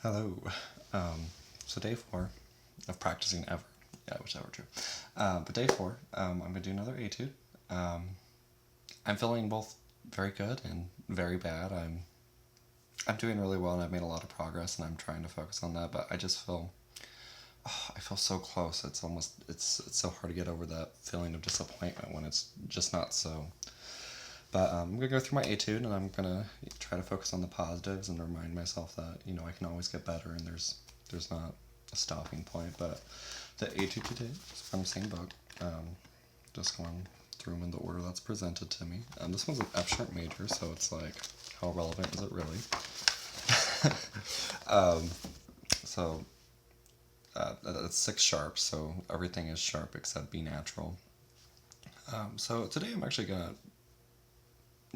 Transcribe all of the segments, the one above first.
Hello. So day 4 of practicing ever. Yeah, which ever true. But day 4, I'm gonna do another etude. I'm feeling both very good and very bad. I'm doing really well and I've made a lot of progress and I'm trying to focus on that. But I just feel I feel so close. It's so hard to get over that feeling of disappointment when it's just not so. But I'm gonna go through my etude and I'm gonna try to focus on the positives and remind myself that I can always get better and there's not a stopping point. But the etude today is from the same book. Just going through them in the order that's presented to me. This one's an F sharp major, so it's like, how relevant is it really? So it's 6 sharp, so everything is sharp except B natural. So today I'm actually gonna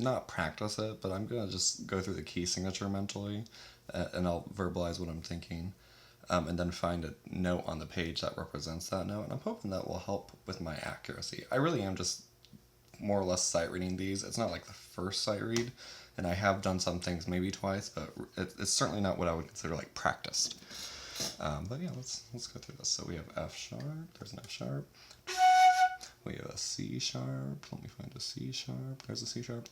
not practice it, but I'm gonna just go through the key signature mentally, and I'll verbalize what I'm thinking, and then find a note on the page that represents that note, and I'm hoping that will help with my accuracy. I really am just more or less sight reading these. It's not like the first sight read, and I have done some things maybe twice, but it's certainly not what I would consider like practiced. But yeah, let's go through this. So we have F sharp. There's an F sharp. We have a C sharp. Let me find a C sharp. There's a C sharp.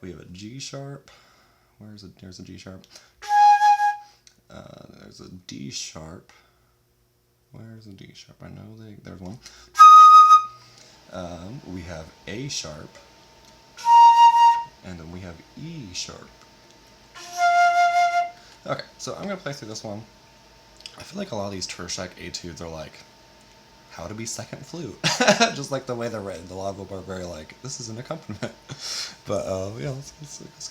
We have a G sharp. There's a G sharp. There's a D sharp. Where's a D sharp? I know there's one. We have A sharp. And then we have E sharp. Okay, so I'm going to play through this one. I feel like a lot of these Terschak etudes are like, how to be second flute. Just like the way they're written. A lot of them are very like, this is an accompaniment. But yeah, let's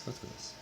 go through this.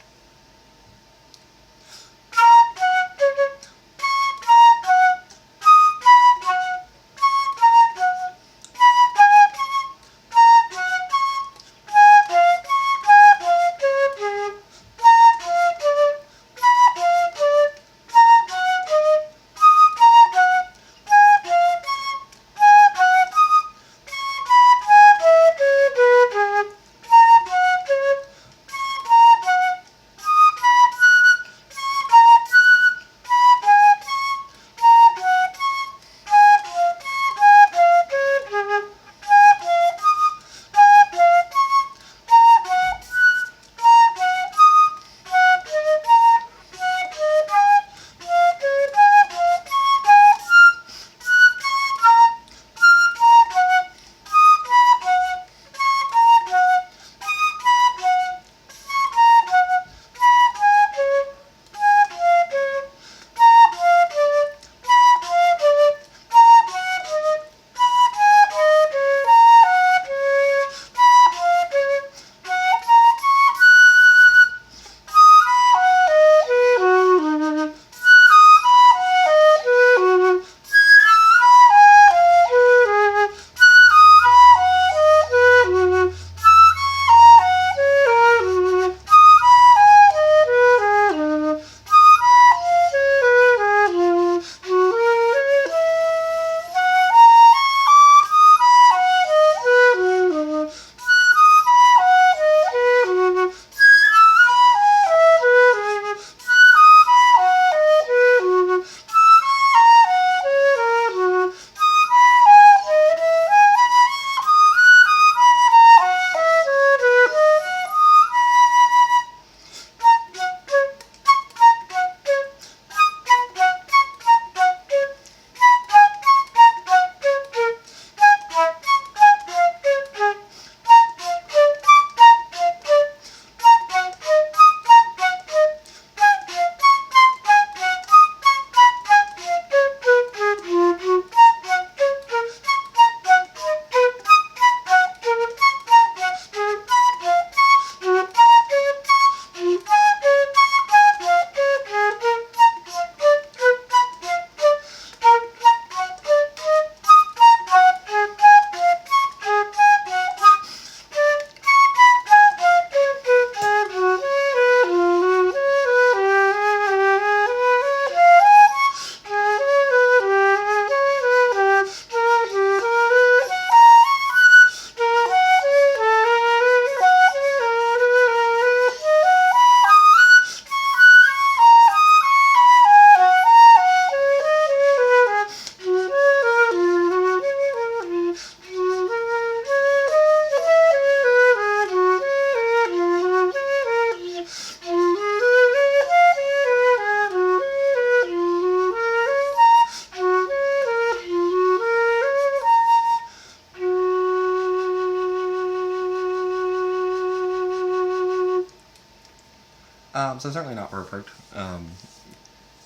So certainly not perfect.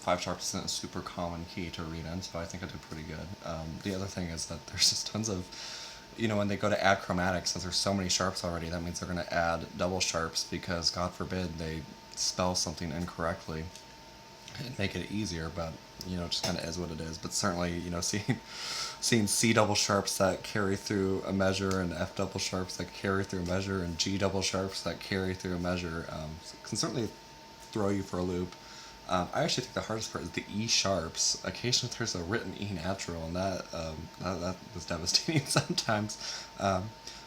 5 sharp isn't a super common key to read in, so I think I did pretty good. The other thing is that there's just tons of, when they go to add chromatics, since there's so many sharps already, that means they're going to add double sharps because, God forbid, they spell something incorrectly and make it easier, but, it just kind of is what it is. But certainly, seeing C double sharps that carry through a measure and F double sharps that carry through a measure and G double sharps that carry through a measure can certainly throw you for a loop. I actually think the hardest part is the E sharps. Occasionally there's a written E natural, and that was devastating sometimes.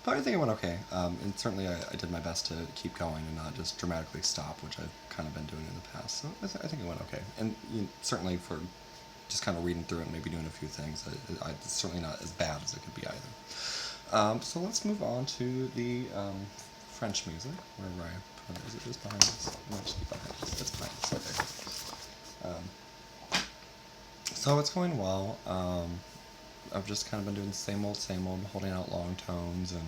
But I think it went okay. And certainly I did my best to keep going and not just dramatically stop, which I've kind of been doing in the past. So I think it went okay. And certainly for just kind of reading through it and maybe doing a few things, it's certainly not as bad as it could be either. So let's move on to the French music. Where I put it? Is it just behind this? No, just keep behind this. It's behind this. Okay. So it's going well. I've just kind of been doing the same old, holding out long tones and,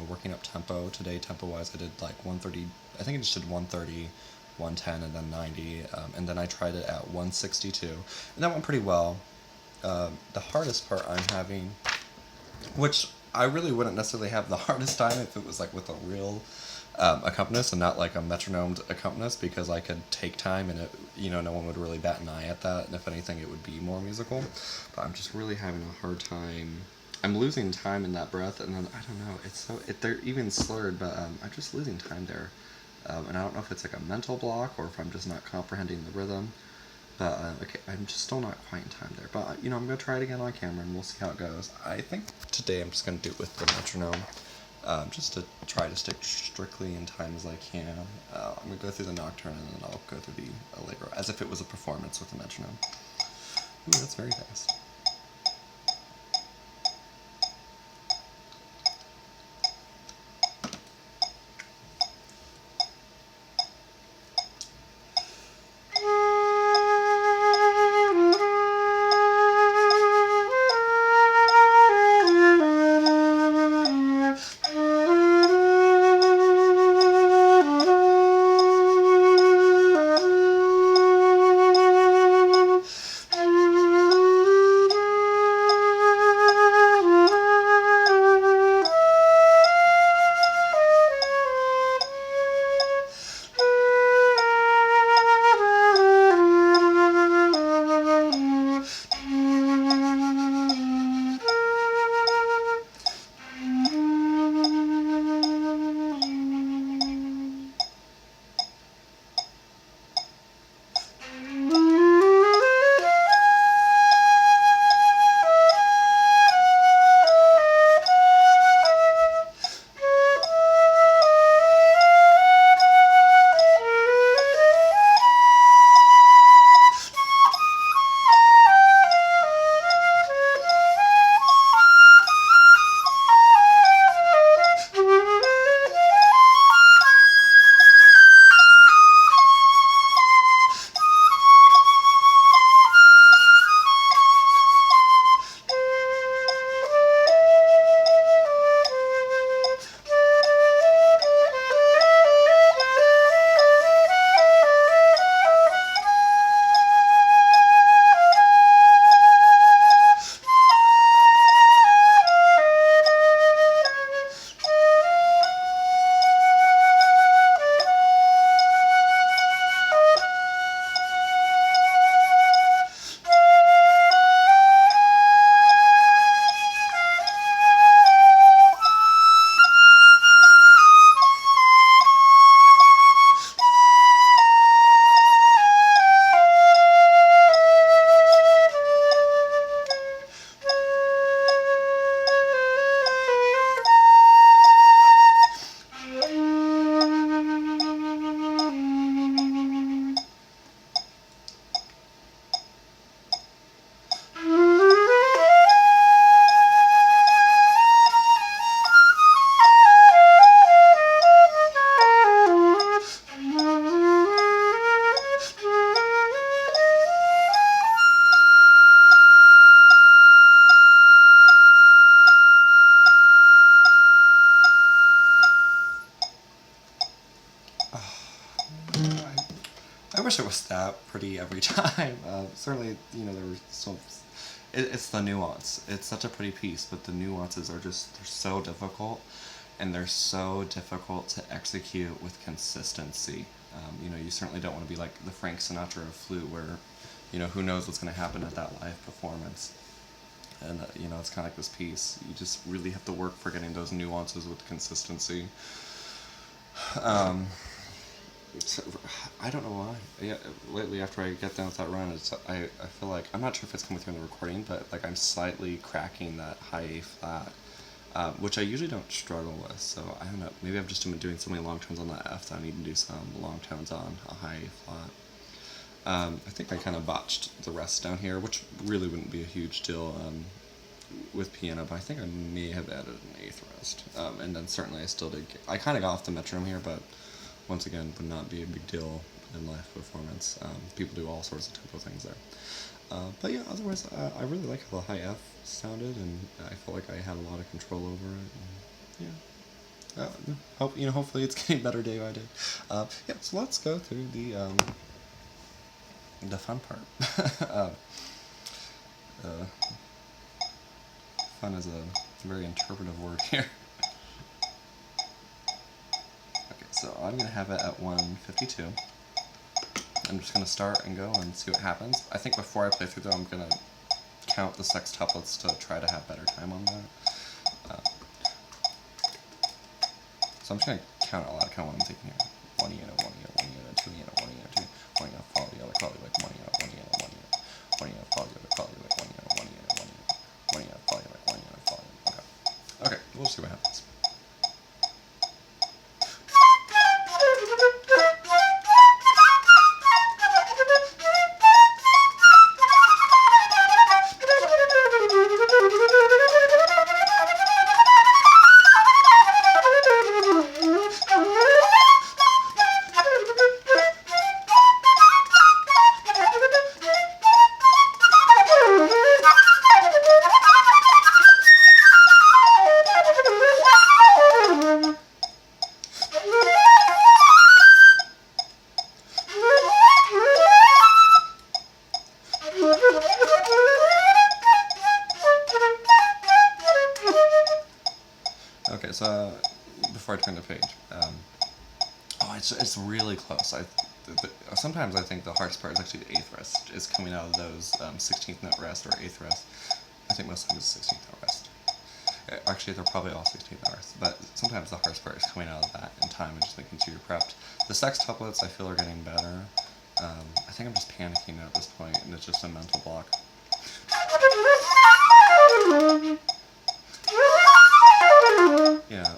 working up tempo. Today, tempo-wise, I did like 130, I think I just did 130, 110, and then 90, and then I tried it at 162, and that went pretty well. The hardest part I'm having, which I really wouldn't necessarily have the hardest time if it was like with a real accompanist and not like a metronomed accompanist, because I could take time and it, no one would really bat an eye at that, and if anything it would be more musical. But I'm just really having a hard time. I'm losing time in that breath, and then I don't know, they're even slurred, but I'm just losing time there, and I don't know if it's like a mental block or if I'm just not comprehending the rhythm. But okay, I'm just still not quite in time there. But I'm gonna try it again on camera and we'll see how it goes. I think today I'm just gonna do it with the metronome. Just to try to stick strictly in time as I can. I'm going to go through the Nocturne and then I'll go through the Allegro, as if it was a performance with the metronome. Ooh, that's very fast. I wish it was that pretty every time. Certainly, there were some. It's the nuance. It's such a pretty piece, but the nuances are just, they're so difficult, and they're so difficult to execute with consistency. You certainly don't want to be like the Frank Sinatra of Flute, where, who knows what's going to happen at that live performance. And, it's kind of like this piece. You just really have to work for getting those nuances with consistency. I don't know why. Yeah, lately after I get done with that run, I feel like, I'm not sure if it's coming through in the recording, but like I'm slightly cracking that high A flat, which I usually don't struggle with. So I don't know. Maybe I've just been doing so many long tones on that F that I need to do some long tones on a high A flat. I think I kind of botched the rest down here, which really wouldn't be a huge deal with piano, but I think I may have added an eighth rest. And then certainly I still did. I kind of got off the metronome here, but once again, would not be a big deal in live performance. People do all sorts of tempo things there. But yeah, otherwise, I really like how the high F sounded, and I felt like I had a lot of control over it. And yeah, hopefully it's getting better day by day. Yeah, so let's go through the fun part. Fun is a very interpretive word here. Okay, so I'm going to have it at 152. I'm just going to start and go and see what happens. I think before I play through though, I'm going to count the sextuplets to try to have better time on that. So I'm just going to count out loud, kind of what I'm thinking here. 1 unit, 1 unit, 1 unit, 2 unit, 1 unit, 2, 1 unit, follow the other, follow like 1 unit, 1 unit, 1 unit, 1 unit, follow the other, follow like 1 unit, 1 unit, 1 unit, 1 unit, follow like 1 unit, follow. Okay, we'll see what happens. Okay, so before I turn the page, it's really close. Sometimes I think the hardest part is actually the eighth rest. Is coming out of those 16th note rest or eighth rest. I think most of them is 16th note rest. Actually, they're probably all 16th note rest. But sometimes the hardest part is coming out of that in time and just making sure you're prepped. The sextuplets I feel are getting better. I think I'm just panicking at this point, and it's just a mental block. Yeah.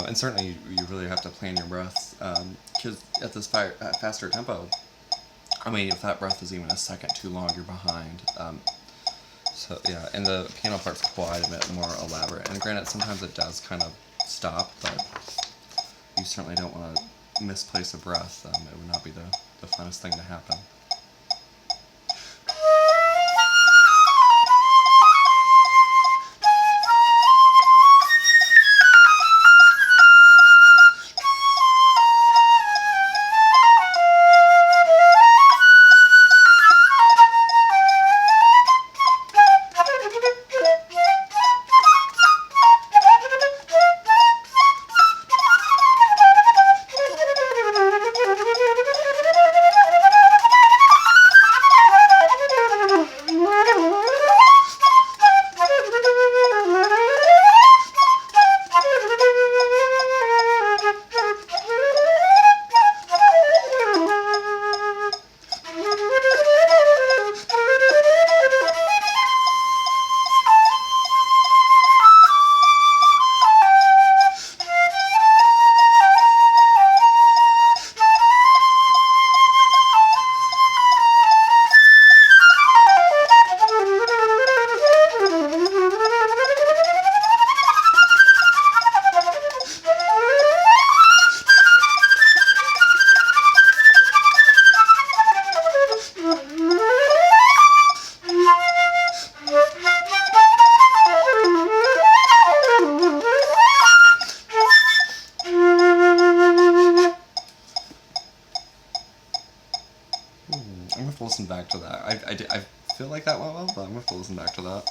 And certainly you really have to plan your breaths, because at this faster tempo, I mean, if that breath is even a second too long, you're behind. So yeah, and the piano part's quite a bit more elaborate. And granted, sometimes it does kind of stop, but you certainly don't want to misplace a breath. It would not be the funnest thing to happen. I feel like that went well, but I'm gonna have to listen back to that.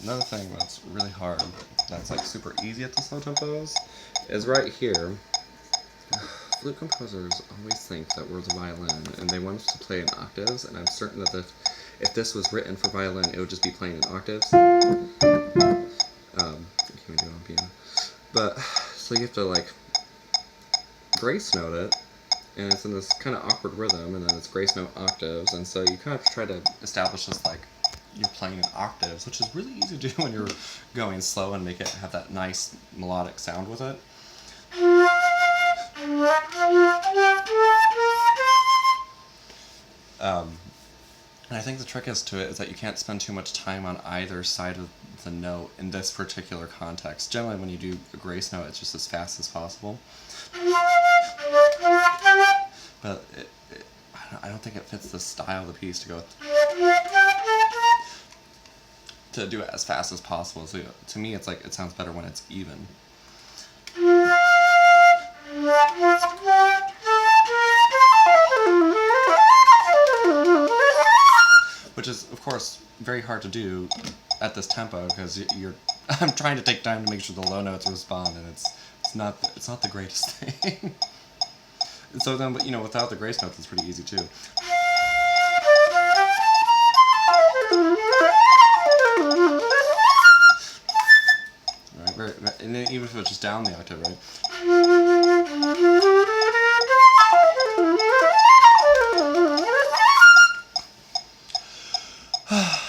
Another thing that's really hard, that's like super easy at the slow tempos, is right here. Flute composers always think that we're the violin, and they want us to play in octaves, and I'm certain that if this was written for violin, it would just be playing in octaves. Can we do it on piano? But, so you have to like grace note it, and it's in this kind of awkward rhythm, and then it's grace note octaves, and so you kind of try to establish this like you're playing in octaves, which is really easy to do when you're going slow and make it have that nice melodic sound with it. And I think the trick is that you can't spend too much time on either side of the note in this particular context. Generally, when you do a grace note, it's just as fast as possible. But I don't think it fits the style of the piece to go to do it as fast as possible. So to me, it's like it sounds better when it's even. Which is, of course, very hard to do at this tempo because you're. I'm trying to take time to make sure the low notes respond, and it's not the greatest thing. So then, but without the grace notes, it's pretty easy too. Right, and then even if it's just down the octave, right?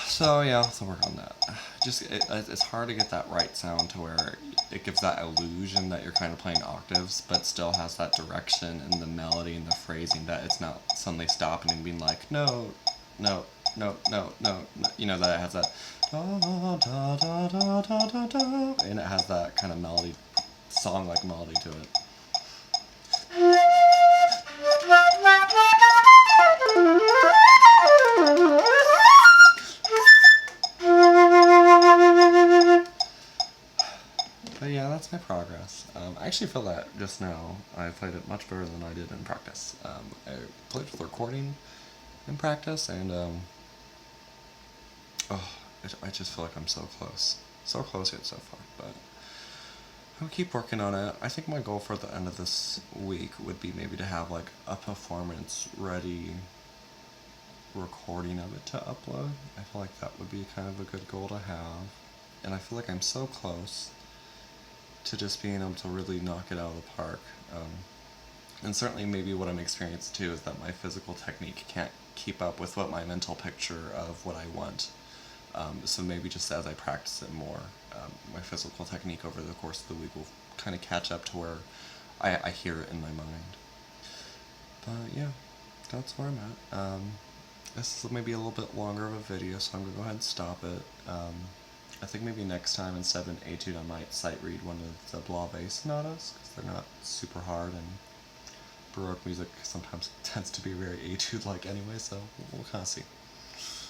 So yeah, I'll have to work on that. It's hard to get that right sound to where it gives that illusion that you're kind of playing octaves, but still has that direction and the melody and the phrasing that it's not suddenly stopping and being like no, no, no, no, no, no. That it has that da da da da da da da, and it has that kind of melody, song-like melody to it. But yeah, that's my progress. I actually feel that just now I played it much better than I did in practice. I played with recording in practice, and I just feel like I'm so close yet so far. But I'll keep working on it. I think my goal for the end of this week would be maybe to have like a performance ready recording of it to upload. I feel like that would be kind of a good goal to have, and I feel like I'm so close to just being able to really knock it out of the park. And certainly maybe what I'm experiencing too is that my physical technique can't keep up with what my mental picture of what I want. So maybe just as I practice it more, my physical technique over the course of the week will kind of catch up to where I hear it in my mind. But yeah, that's where I'm at. This is maybe a little bit longer of a video, so I'm going to go ahead and stop it. I think maybe next time instead of an Etude I might sight read one of the Blave sonatas, because they're not super hard, and Baroque music sometimes tends to be very Etude-like anyway, so we'll kind of see.